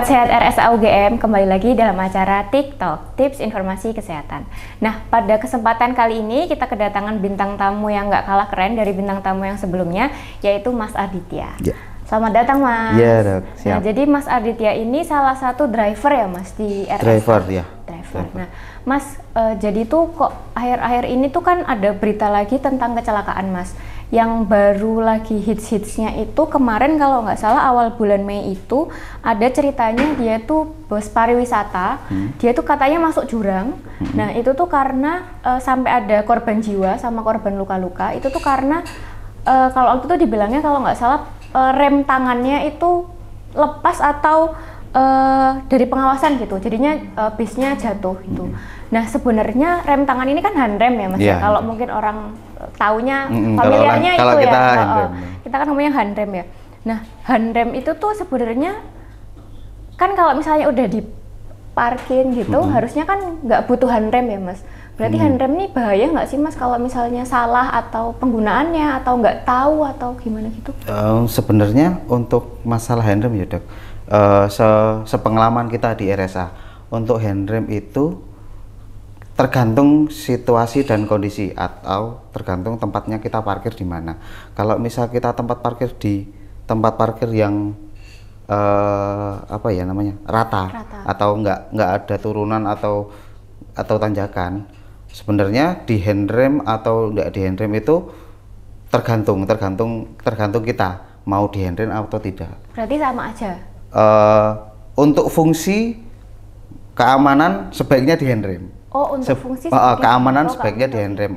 Sobat Sehat RSA UGM, kembali lagi dalam acara TikTok, Tips Informasi Kesehatan. Nah, pada kesempatan kali ini kita kedatangan bintang tamu yang nggak kalah keren dari bintang tamu yang sebelumnya, yaitu Mas Aditya. Ya. Selamat datang, Mas. Iya, Dok. Siap. Nah, jadi Mas Aditya ini salah satu driver ya, Mas, di RSA? Driver, ya. Driver. Nah, Mas, jadi tuh kok akhir-akhir ini tuh kan ada berita lagi tentang kecelakaan, Mas. Yang baru lagi hits-hitsnya itu kemarin kalau nggak salah awal bulan Mei itu ada ceritanya dia tuh bus pariwisata, dia tuh katanya masuk jurang. Nah, itu tuh karena sampai ada korban jiwa sama korban luka-luka, itu tuh karena kalau waktu itu dibilangnya kalau nggak salah rem tangannya itu lepas atau dari pengawasan gitu, jadinya bisnya jatuh itu. Nah, sebenarnya rem tangan ini kan handrem ya, Mas. Yeah. Kalau mungkin orang taunya familiarnya kalau itu kita ya. handrem. Kita kan ngomongnya handrem ya. Nah, handrem itu tuh sebenarnya kan kalau misalnya udah diparkin gitu, harusnya kan nggak butuh handrem ya, Mas. Berarti handrem ini bahaya nggak sih, Mas, kalau misalnya salah atau penggunaannya atau nggak tahu atau gimana gitu? Sebenarnya untuk masalah handrem ya, Dok. Sepengalaman kita di RSA, untuk handrem itu tergantung situasi dan kondisi atau tergantung tempatnya kita parkir di mana. Kalau misal kita tempat parkir di tempat parkir yang apa ya namanya rata. Atau nggak ada turunan atau tanjakan, sebenarnya di handrem atau nggak di handrem itu tergantung kita mau di handrem atau tidak. Berarti sama aja. Untuk fungsi keamanan sebaiknya di handrem. Oh, untuk fungsi keamanan sebaiknya di handrem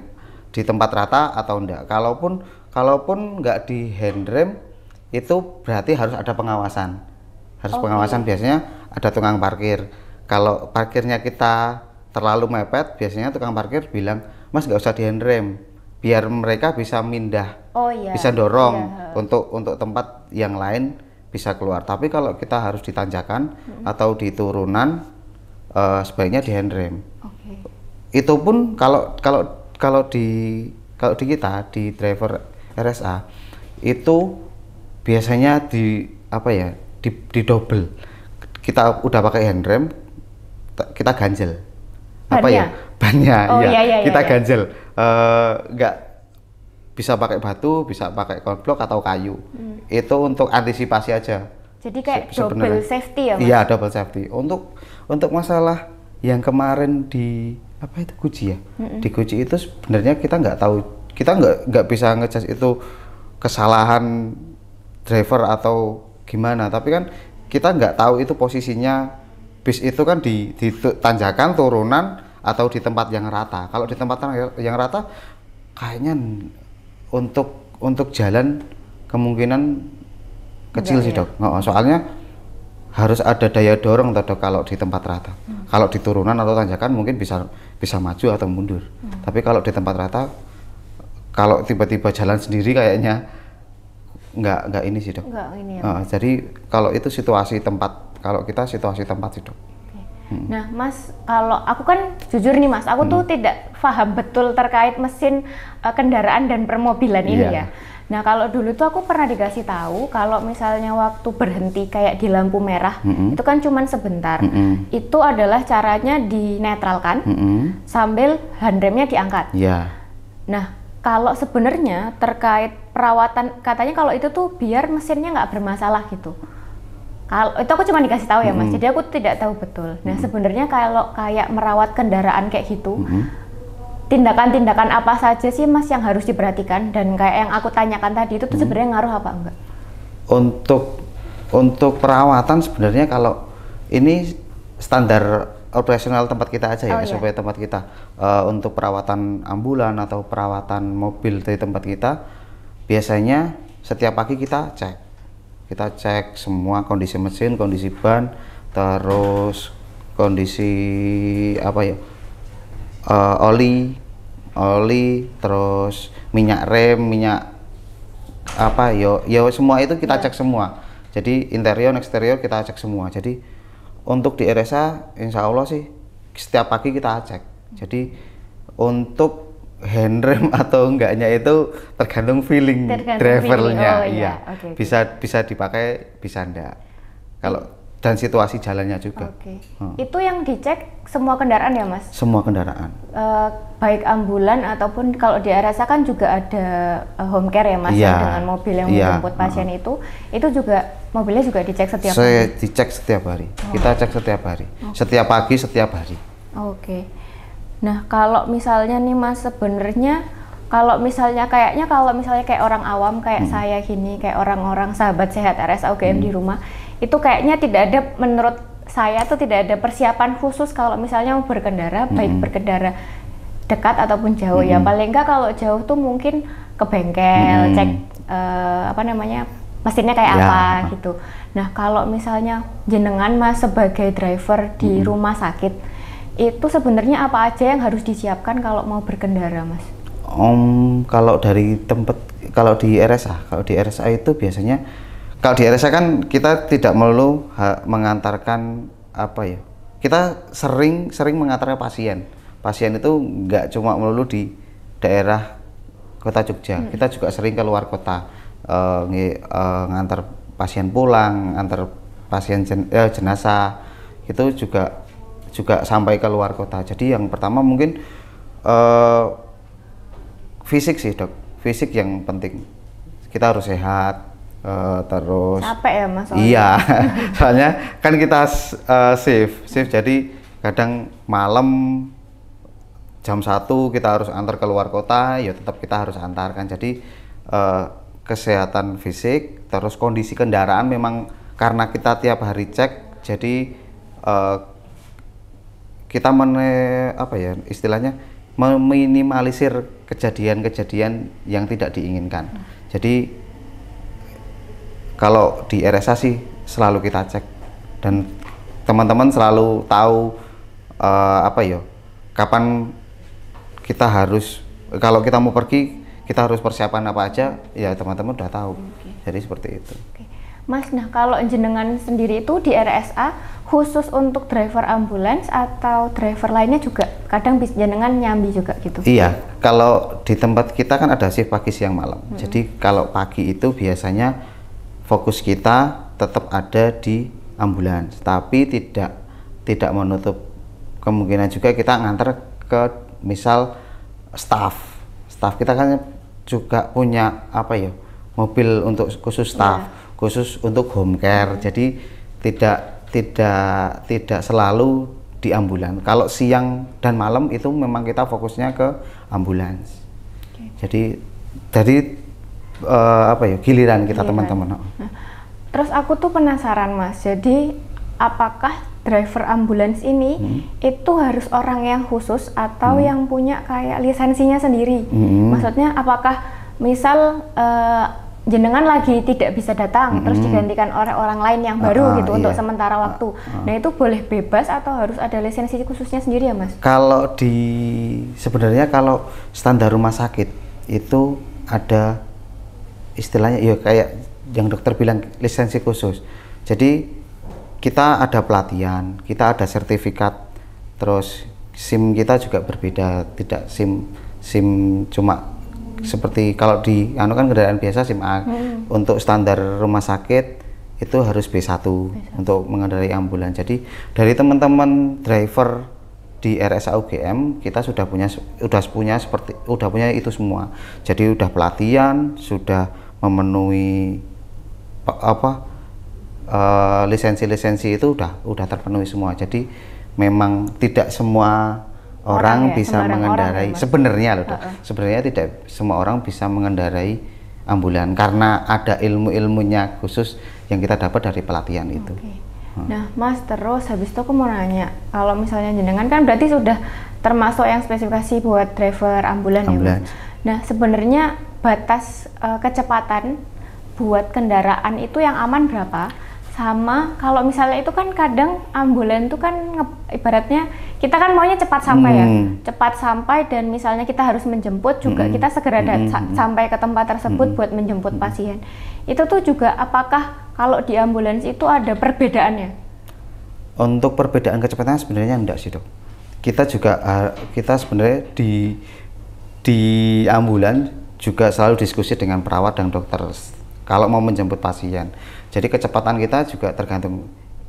di tempat rata atau enggak. Kalaupun nggak di handrem itu berarti harus ada pengawasan. Pengawasan biasanya ada tukang parkir. Kalau parkirnya kita terlalu mepet, biasanya tukang parkir bilang, "Mas, nggak usah di handrem, biar mereka bisa mindah, bisa dorong untuk tempat yang lain bisa keluar." Tapi kalau kita harus di tanjakan atau di turunan, sebaiknya di handrem. Itu pun kalau di kita di driver RSA itu biasanya di double. Kita udah pakai handrem, kita ganjel. Bannya kita ganjel. Nggak bisa pakai batu, bisa pakai konblok atau kayu. Itu untuk antisipasi aja. Jadi kayak double safety ya, Mas? Iya, double safety. Untuk masalah yang kemarin di Guci ya. Di Guci itu sebenarnya kita nggak tahu, kita nggak bisa ngejudge itu kesalahan driver atau gimana. Tapi kan kita nggak tahu itu posisinya bis itu kan di tanjakan, turunan atau di tempat yang rata. Kalau di tempat yang rata kayaknya untuk jalan kemungkinan kecil sih, Dok. Soalnya harus ada daya dorong, Dok, kalau di tempat rata. Kalau di turunan atau tanjakan mungkin bisa maju atau mundur. Tapi kalau di tempat rata, kalau tiba-tiba jalan sendiri kayaknya nggak ini sih, Dok. Nggak ini ya. Jadi kalau itu situasi tempat, kalau kita situasi tempat sih, Dok. Nah, Mas, kalau aku kan jujur nih, Mas, aku tuh tidak paham betul terkait mesin kendaraan dan permobilan ini ya. Nah, kalau dulu tuh aku pernah dikasih tahu kalau misalnya waktu berhenti kayak di lampu merah, itu kan cuman sebentar. Itu adalah caranya dinetralkan sambil handremnya diangkat. Nah, kalau sebenarnya terkait perawatan, katanya kalau itu tuh biar mesinnya nggak bermasalah gitu. Kalau itu aku cuma dikasih tahu ya, Mas, jadi aku tidak tahu betul. Nah, sebenarnya kalau kayak merawat kendaraan kayak gitu, tindakan-tindakan apa saja sih, Mas, yang harus diperhatikan? Dan kayak yang aku tanyakan tadi itu tuh sebenarnya ngaruh apa enggak? Untuk perawatan sebenarnya kalau ini standar operasional tempat kita aja ya, supaya tempat kita untuk perawatan ambulan atau perawatan mobil dari tempat kita, biasanya setiap pagi kita cek semua kondisi mesin, kondisi ban, terus kondisi oli, terus minyak rem, minyak semua itu kita cek semua. Jadi interior, eksterior kita cek semua. Jadi untuk di RSA, insya Allah sih setiap pagi kita cek. Jadi untuk handrem atau enggaknya itu tergantung feeling drivernya. Bisa dipakai, bisa enggak. dan situasi jalannya juga. Oke. Itu yang dicek semua kendaraan ya Mas? Semua kendaraan. Baik ambulan ataupun kalau di RSA kan juga ada home care ya Mas, Iya. dengan mobil yang menjemput pasien itu juga mobilnya juga dicek setiap hari? Dicek setiap hari. Kita cek setiap hari. Setiap pagi, setiap hari. Oke. Nah kalau misalnya nih Mas, sebenarnya kalau misalnya kayak orang awam kayak saya gini, kayak orang-orang sahabat sehat RSA UGM di rumah, itu kayaknya tidak ada, menurut saya tuh tidak ada persiapan khusus kalau misalnya mau berkendara, baik berkendara dekat ataupun jauh ya. Paling enggak kalau jauh tuh mungkin ke bengkel, cek mesinnya kayak apa gitu. Nah kalau misalnya jenengan Mas sebagai driver di rumah sakit, itu sebenarnya apa aja yang harus disiapkan kalau mau berkendara Mas? Kalau di RSA itu biasanya, kalau di RSA kan kita tidak melulu mengantarkan kita sering mengantarkan pasien itu nggak cuma melulu di daerah kota Jogja, kita juga sering keluar kota, ngantar pasien pulang, ngantar pasien jenazah itu juga sampai ke luar kota. Jadi yang pertama mungkin fisik sih dok, fisik yang penting. Kita harus sehat, terus capek ya Mas? Iya, soalnya kan kita shift, jadi kadang malam jam 1 kita harus antar keluar kota, ya tetap kita harus antarkan. Jadi kesehatan fisik, terus kondisi kendaraan memang karena kita tiap hari cek, jadi kita istilahnya meminimalisir kejadian-kejadian yang tidak diinginkan. Jadi kalau di RSA sih selalu kita cek dan teman-teman selalu tahu kapan kita harus, kalau kita mau pergi kita harus persiapan apa aja, ya teman-teman udah tahu. Jadi seperti itu. Mas, nah kalau jenengan sendiri itu di RSA khusus untuk driver ambulans atau driver lainnya juga kadang jenengan nyambi juga gitu? Iya, kalau di tempat kita kan ada shift pagi siang malam. Jadi kalau pagi itu biasanya fokus kita tetap ada di ambulans, tapi tidak menutup kemungkinan juga kita nganter ke misal staff kita kan juga punya mobil untuk khusus staff, khusus untuk home care. Jadi tidak selalu di ambulans. Kalau siang dan malam itu memang kita fokusnya ke ambulans. Jadi giliran kita teman-teman. Nah, terus aku tuh penasaran Mas, jadi apakah driver ambulans ini itu harus orang yang khusus atau yang punya kayak lisensinya sendiri? Maksudnya apakah misal jenengan lagi tidak bisa datang terus digantikan oleh orang lain yang baru gitu untuk sementara waktu. Nah itu boleh bebas atau harus ada lisensi khususnya sendiri ya Mas? Sebenarnya kalau standar rumah sakit itu ada istilahnya ya kayak yang dokter bilang lisensi khusus. Jadi kita ada pelatihan, kita ada sertifikat, terus SIM kita juga berbeda, tidak SIM cuma seperti kalau di kan kendaraan biasa SIM A. Untuk standar rumah sakit itu harus B1 untuk mengendarai ambulans. Jadi dari teman-teman driver di RSA UGM kita sudah punya itu semua. Jadi udah pelatihan, sudah memenuhi lisensi itu udah terpenuhi semua. Jadi memang tidak semua orang bisa mengendarai sebenarnya sebenarnya tidak semua orang bisa mengendarai ambulan karena ada ilmu-ilmunya khusus yang kita dapat dari pelatihan itu. Nah Mas, terus habis itu aku mau nanya, kalau misalnya jenengan kan berarti sudah termasuk yang spesifikasi buat driver ambulan ya Mas? Nah sebenarnya batas kecepatan buat kendaraan itu yang aman berapa? Sama kalau misalnya itu kan kadang ambulan itu kan ibaratnya kita kan maunya cepat sampai ya, cepat sampai dan misalnya kita harus menjemput juga kita segera sampai ke tempat tersebut buat menjemput pasien. Itu tuh juga apakah kalau di ambulans itu ada perbedaannya? Untuk perbedaan kecepatan sebenarnya enggak sih dok. Kita sebenarnya di ambulans juga selalu diskusi dengan perawat dan dokter kalau mau menjemput pasien. Jadi kecepatan kita juga tergantung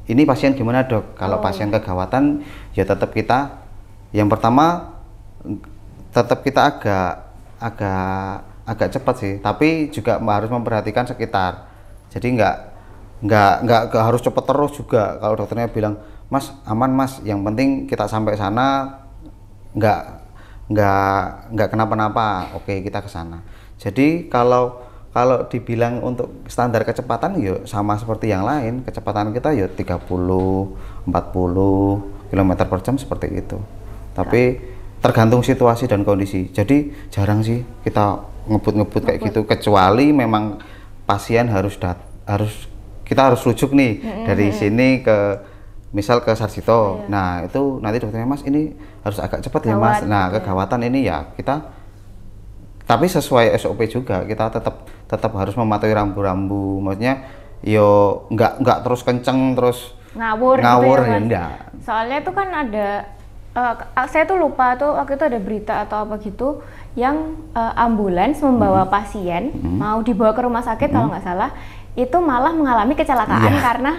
ini pasien gimana dok? Kalau pasien kegawatan ya tetap kita yang pertama tetap kita agak cepat sih, tapi juga harus memperhatikan sekitar. Jadi nggak harus cepat terus juga. Kalau dokternya bilang mas aman mas, yang penting kita sampai sana nggak kenapa-napa, oke kita ke sana. Jadi kalau dibilang untuk standar kecepatan yuk sama seperti yang lain, kecepatan kita yuk 30 40 km per jam seperti itu. Tapi tergantung situasi dan kondisi. Jadi jarang sih kita ngebut kayak gitu, kecuali memang pasien kita harus rujuk nih dari sini ke misal ke Sarjito. Nah, itu nanti dokternya mas ini harus agak cepat ya mas. Nah, kegawatan ini ya kita tapi sesuai SOP juga, kita tetap harus mematuhi rambu-rambu. Maksudnya yo nggak terus kenceng terus ngawur gitu ya enggak. Soalnya itu kan ada saya tuh lupa tuh waktu itu ada berita atau apa gitu yang ambulans membawa pasien mau dibawa ke rumah sakit kalau nggak salah, itu malah mengalami kecelakaan karena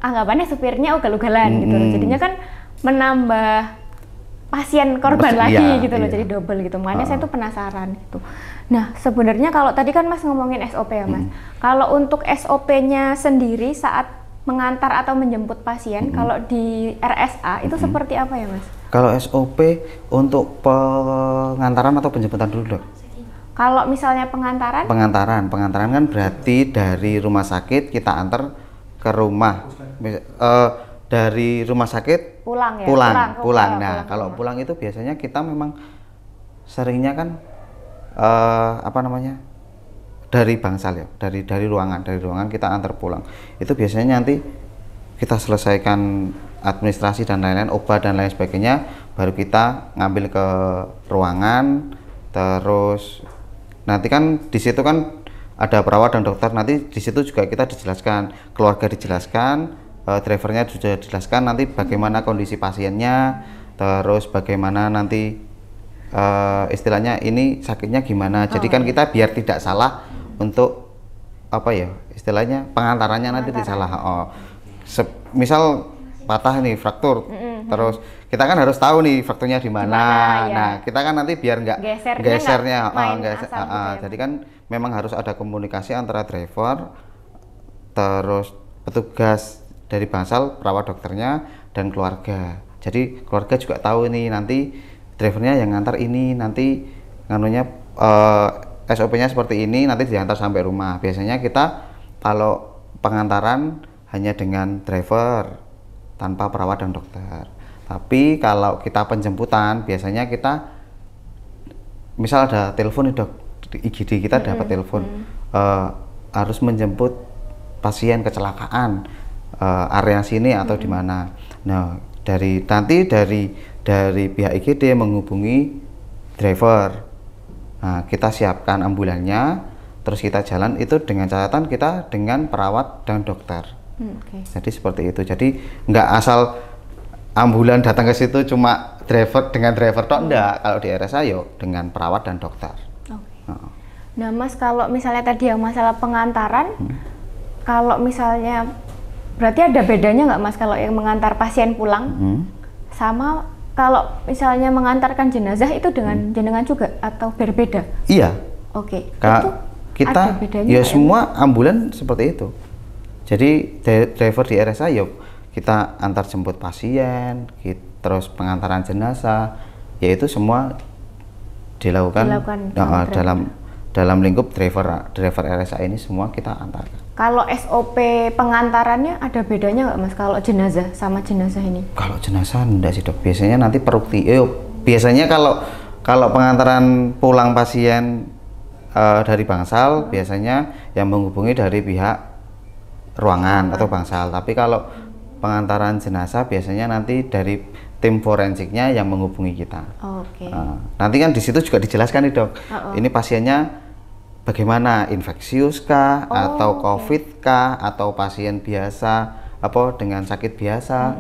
anggapannya supirnya ugal-ugalan gitu loh. Jadinya kan menambah pasien korban lagi gitu loh, jadi double gitu. Makanya saya tuh penasaran gitu. Nah, sebenarnya kalau tadi kan Mas ngomongin SOP ya Mas. Kalau untuk SOP-nya sendiri saat mengantar atau menjemput pasien, kalau di RSA itu seperti apa ya Mas? Kalau SOP untuk pengantaran atau penjemputan dulu dok? Kalau misalnya pengantaran kan berarti dari rumah sakit kita antar ke rumah. Dari rumah sakit pulang. Nah, kalau pulang itu biasanya kita memang seringnya kan dari bangsal ya, dari ruangan kita antar pulang. Itu biasanya nanti kita selesaikan administrasi dan lain-lain, obat dan lain sebagainya, baru kita ngambil ke ruangan. Terus nanti kan di situ kan ada perawat dan dokter, nanti di situ juga kita dijelaskan, keluarga dijelaskan, drivernya sudah dijelaskan nanti bagaimana kondisi pasiennya, terus bagaimana nanti istilahnya ini sakitnya gimana. Jadi kan kita biar tidak salah untuk apa ya istilahnya pengantarannya nanti tidak salah. Misal patah nih fraktur, terus kita kan harus tahu nih frakturnya di mana. Nah kita kan nanti biar nggak gesernya. Jadi kan memang harus ada komunikasi antara driver, terus petugas dari bangsal, perawat dokternya, dan keluarga. Jadi keluarga juga tahu ini nanti drivernya yang ngantar ini, nanti nganunya SOP-nya seperti ini, nanti diantar sampai rumah. Biasanya kita kalau pengantaran hanya dengan driver tanpa perawat dan dokter. Tapi kalau kita penjemputan biasanya kita misal ada telepon nih dok, IGD kita dapat telepon harus menjemput pasien kecelakaan area sini atau di mana. Nah, dari pihak IGD menghubungi driver. Nah, kita siapkan ambulannya, terus kita jalan itu dengan catatan kita dengan perawat dan dokter. Jadi seperti itu. Jadi nggak asal ambulan datang ke situ cuma dengan driver tok, enggak. Kalau di RSA yo dengan perawat dan dokter. Nah, Mas kalau misalnya tadi yang masalah pengantaran, kalau misalnya berarti ada bedanya nggak Mas kalau yang mengantar pasien pulang sama kalau misalnya mengantarkan jenazah itu dengan jenengan juga atau berbeda? Iya. Oke. Itu kita ada bedanya ya semua ambulan seperti itu. Jadi driver di RSA ya kita antar jemput pasien, terus pengantaran jenazah, yaitu semua dilakukan dalam lingkup driver RSA ini semua kita antarkan. Kalau SOP pengantarannya ada bedanya nggak Mas kalau jenazah sama jenazah ini? Kalau jenazah enggak sih dok, biasanya nanti biasanya kalau pengantaran pulang pasien dari bangsal biasanya yang menghubungi dari pihak ruangan atau bangsal. Tapi kalau pengantaran jenazah biasanya nanti dari tim forensiknya yang menghubungi kita. Nanti kan di situ juga dijelaskan nih dok, ini pasiennya bagaimana, infeksius kah, atau COVID kah, atau pasien biasa, dengan sakit biasa,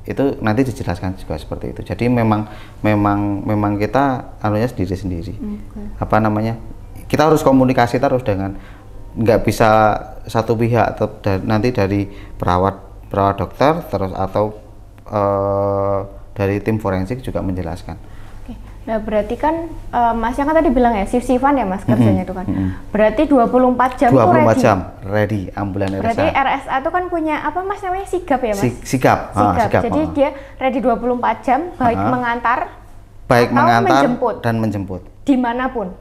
itu nanti dijelaskan juga seperti itu. Jadi memang kita anunya sendiri-sendiri. Kita harus komunikasi terus dengan nggak bisa satu pihak, nanti dari perawat dokter terus atau dari tim forensik juga menjelaskan. Oke. Nah berarti kan Mas yang kan tadi bilang ya shift-shiftan ya Mas kerjanya itu kan. Berarti 24 jam 24 ready. jam ready ambulan RSA. Berarti RSA itu kan punya apa Mas namanya sigap ya Mas? Sigap. Jadi dia ready 24 jam baik mengantar menjemput dan menjemput. Dimanapun.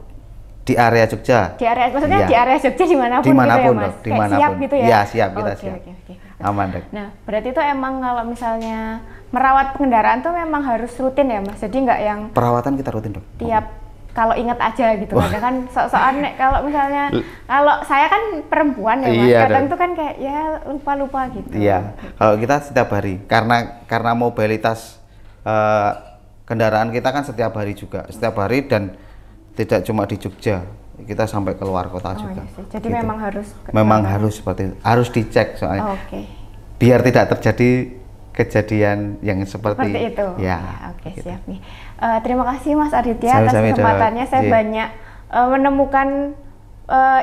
Di area Jogja. Di area maksudnya di area Jogja dimanapun gitu ya Mas. Dimanapun. Siap gitu ya. Iya siap, kita siap. Oke. Aman deh. Nah berarti itu emang kalau misalnya merawat kendaraan tuh memang harus rutin ya Mas. Jadi nggak yang perawatan kita rutin dong. Tiap kalau ingat aja gitu. Kadang kan sok-sokan kalau misalnya kalau saya kan perempuan ya Mas. Kadang tuh kan kayak ya lupa-lupa gitu. Iya. Kalau kita setiap hari karena mobilitas kendaraan kita kan setiap hari juga. Setiap hari dan tidak cuma di Jogja, kita sampai keluar kota juga. Iya, jadi gitu. memang harus seperti itu. Harus dicek soalnya. Biar tidak terjadi kejadian yang seperti itu. Ya. Oke, gitu. siap nih. Terima kasih Mas Aditya atas kesempatannya. Saya banyak menemukan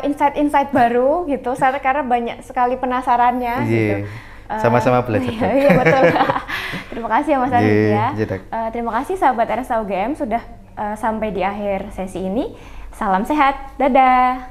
insight-insight baru gitu. Saya karena banyak sekali penasarannya gitu. Sama-sama belajar. Iya betul. Terima kasih ya Mas Aditya. Terima kasih sahabat RSA UGM sudah sampai di akhir sesi ini. Salam sehat, dadah.